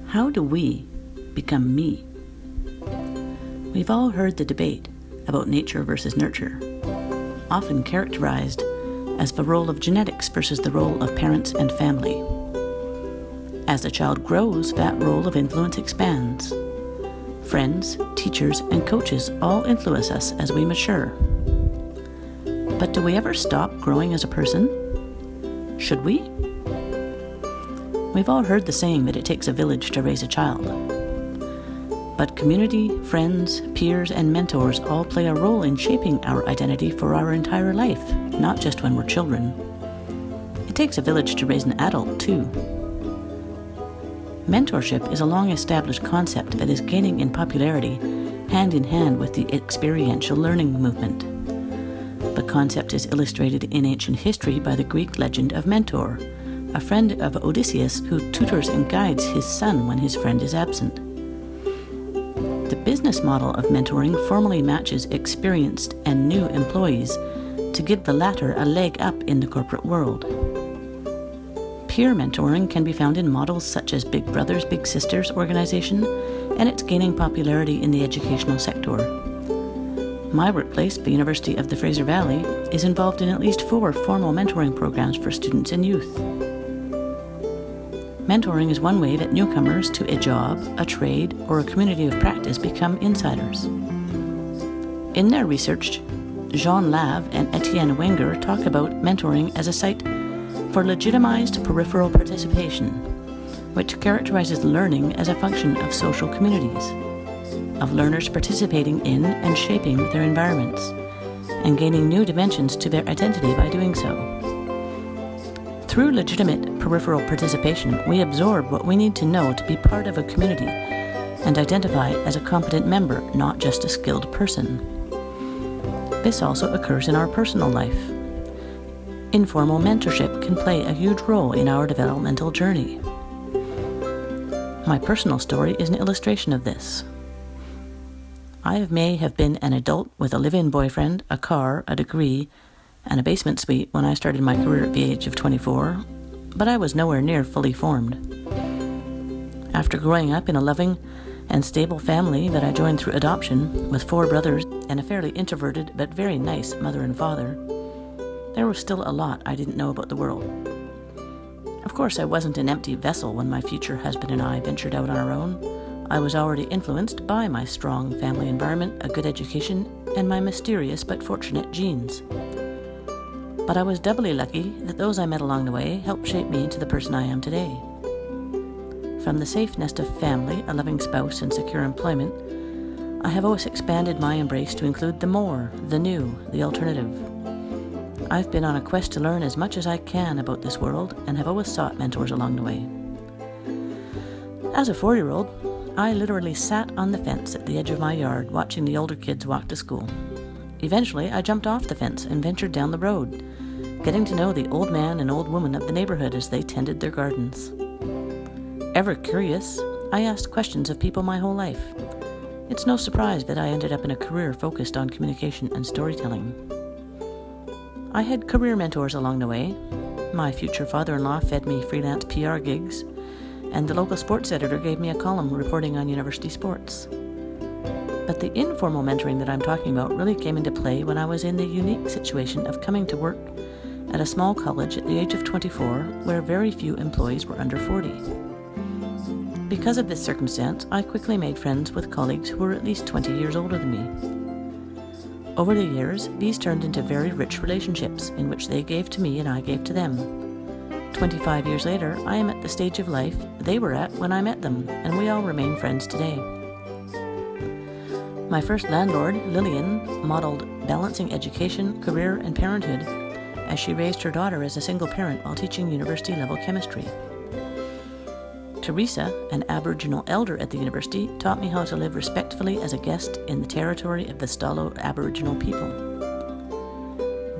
How do we become me? We've all heard the debate about nature versus nurture, often characterized as the role of genetics versus the role of parents and family. As the child grows, that role of influence expands. Friends, teachers, and coaches all influence us as we mature. But do we ever stop growing as a person? Should we? We've all heard the saying that it takes a village to raise a child. But community, friends, peers, and mentors all play a role in shaping our identity for our entire life, not just when we're children. It takes a village to raise an adult, too. Mentorship is a long-established concept that is gaining in popularity hand in hand with the experiential learning movement. The concept is illustrated in ancient history by the Greek legend of Mentor, a friend of Odysseus who tutors and guides his son when his friend is absent. The business model of mentoring formally matches experienced and new employees to give the latter a leg up in the corporate world. Peer mentoring can be found in models such as Big Brothers Big Sisters organization, and it's gaining popularity in the educational sector. My workplace, the University of the Fraser Valley, is involved in at least 4 formal mentoring programs for students and youth. Mentoring is one way that newcomers to a job, a trade, or a community of practice become insiders. In their research, Jean Lave and Etienne Wenger talk about mentoring as a site for legitimized peripheral participation, which characterizes learning as a function of social communities, of learners participating in and shaping their environments, and gaining new dimensions to their identity by doing so. Through legitimate peripheral participation, we absorb what we need to know to be part of a community and identify as a competent member, not just a skilled person. This also occurs in our personal life. Informal mentorship can play a huge role in our developmental journey. My personal story is an illustration of this. I may have been an adult with a live-in boyfriend, a car, a degree, and a basement suite when I started my career at the age of 24, but I was nowhere near fully formed. After growing up in a loving and stable family that I joined through adoption with 4 brothers and a fairly introverted but very nice mother and father, there was still a lot I didn't know about the world. Of course, I wasn't an empty vessel when my future husband and I ventured out on our own. I was already influenced by my strong family environment, a good education, and my mysterious but fortunate genes. But I was doubly lucky that those I met along the way helped shape me into the person I am today. From the safe nest of family, a loving spouse, and secure employment, I have always expanded my embrace to include the more, the new, the alternative. I've been on a quest to learn as much as I can about this world and have always sought mentors along the way. As a 4-year-old, I literally sat on the fence at the edge of my yard watching the older kids walk to school. Eventually, I jumped off the fence and ventured down the road, getting to know the old man and old woman of the neighborhood as they tended their gardens. Ever curious, I asked questions of people my whole life. It's no surprise that I ended up in a career focused on communication and storytelling. I had career mentors along the way. My future father-in-law fed me freelance PR gigs, and the local sports editor gave me a column reporting on university sports. But the informal mentoring that I'm talking about really came into play when I was in the unique situation of coming to work at a small college at the age of 24, where very few employees were under 40. Because of this circumstance, I quickly made friends with colleagues who were at least 20 years older than me. Over the years, these turned into very rich relationships in which they gave to me and I gave to them. 25 years later, I am at the stage of life they were at when I met them, and we all remain friends today. My first landlord, Lillian, modeled balancing education, career, and parenthood as she raised her daughter as a single parent while teaching university-level chemistry. Teresa, an Aboriginal elder at the university, taught me how to live respectfully as a guest in the territory of the Stalo Aboriginal people.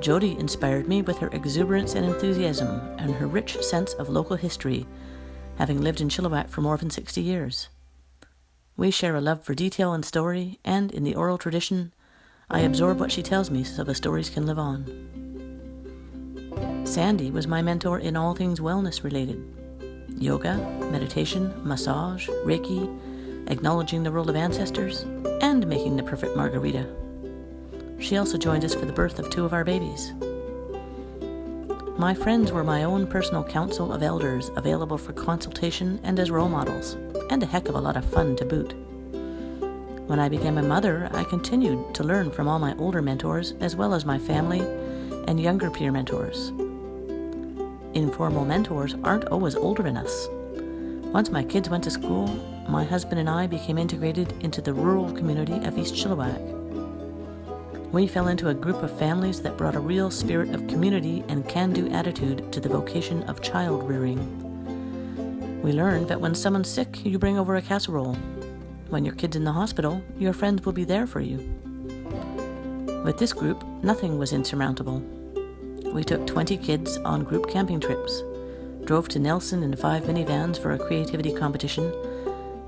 Jody inspired me with her exuberance and enthusiasm and her rich sense of local history, having lived in Chilliwack for more than 60 years. We share a love for detail and story, and in the oral tradition, I absorb what she tells me so the stories can live on. Sandy was my mentor in all things wellness related. yoga, meditation, massage, Reiki, acknowledging the role of ancestors, and making the perfect margarita. She also joined us for the birth of 2 of our babies. My friends were my own personal council of elders, available for consultation and as role models, and a heck of a lot of fun to boot. When I became a mother, I continued to learn from all my older mentors, as well as my family and younger peer mentors. Informal mentors aren't always older than us. Once my kids went to school, my husband and I became integrated into the rural community of East Chilliwack. We fell into a group of families that brought a real spirit of community and can-do attitude to the vocation of child rearing. We learned that when someone's sick, you bring over a casserole. When your kid's in the hospital, your friends will be there for you. With this group, nothing was insurmountable. We took 20 kids on group camping trips, drove to Nelson in 5 minivans for a creativity competition,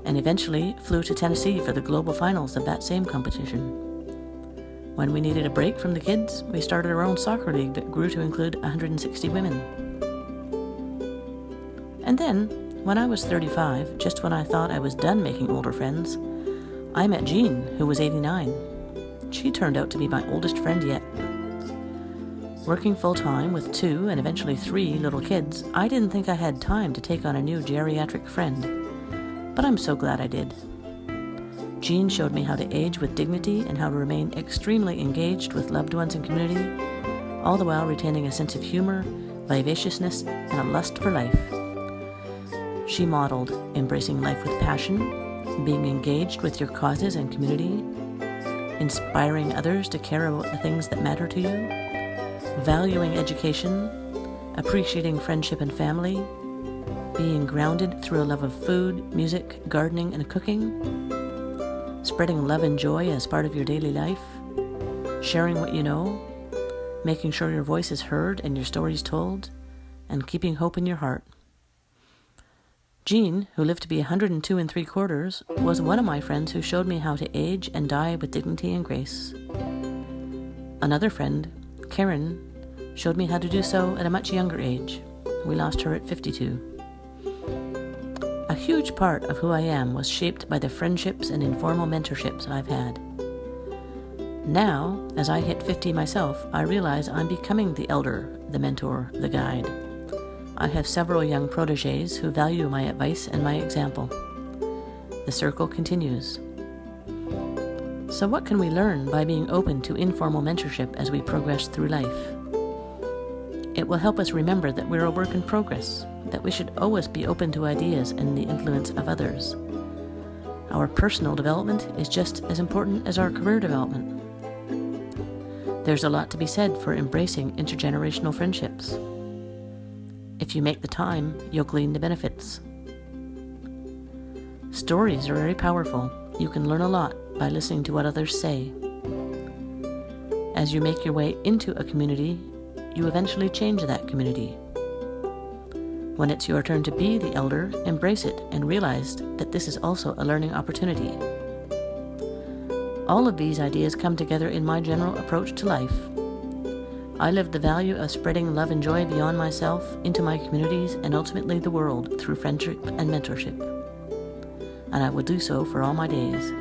and eventually flew to Tennessee for the global finals of that same competition. When we needed a break from the kids, we started our own soccer league that grew to include 160 women. And then, when I was 35, just when I thought I was done making older friends, I met Jean, who was 89. She turned out to be my oldest friend yet. Working full-time with 2 and eventually 3 little kids, I didn't think I had time to take on a new geriatric friend. But I'm so glad I did. Jean showed me how to age with dignity and how to remain extremely engaged with loved ones and community, all the while retaining a sense of humor, vivaciousness, and a lust for life. She modeled embracing life with passion, being engaged with your causes and community, inspiring others to care about the things that matter to you, valuing education, appreciating friendship and family, being grounded through a love of food, music, gardening, and cooking, spreading love and joy as part of your daily life, sharing what you know, making sure your voice is heard and your stories told, and keeping hope in your heart. Jean, who lived to be 102 3/4, was one of my friends who showed me how to age and die with dignity and grace. Another friend, Karen, showed me how to do so at a much younger age. We lost her at 52. A huge part of who I am was shaped by the friendships and informal mentorships I've had. Now, as I hit 50 myself, I realize I'm becoming the elder, the mentor, the guide. I have several young protégés who value my advice and my example. The circle continues. So what can we learn by being open to informal mentorship as we progress through life? It will help us remember that we're a work in progress, that we should always be open to ideas and the influence of others. Our personal development is just as important as our career development. There's a lot to be said for embracing intergenerational friendships. If you make the time, you'll glean the benefits. Stories are very powerful. You can learn a lot by listening to what others say. As you make your way into a community, you eventually change that community. When it's your turn to be the elder, embrace it and realize that this is also a learning opportunity. All of these ideas come together in my general approach to life. I live the value of spreading love and joy beyond myself into my communities and ultimately the world through friendship and mentorship. And I will do so for all my days.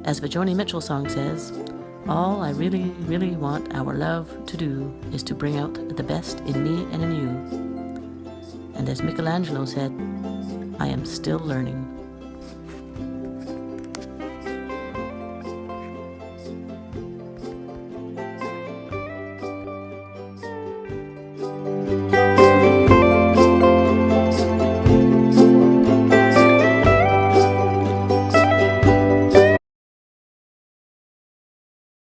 As the Joni Mitchell song says, all I really, really want our love to do is to bring out the best in me and in you. And as Michelangelo said, I am still learning.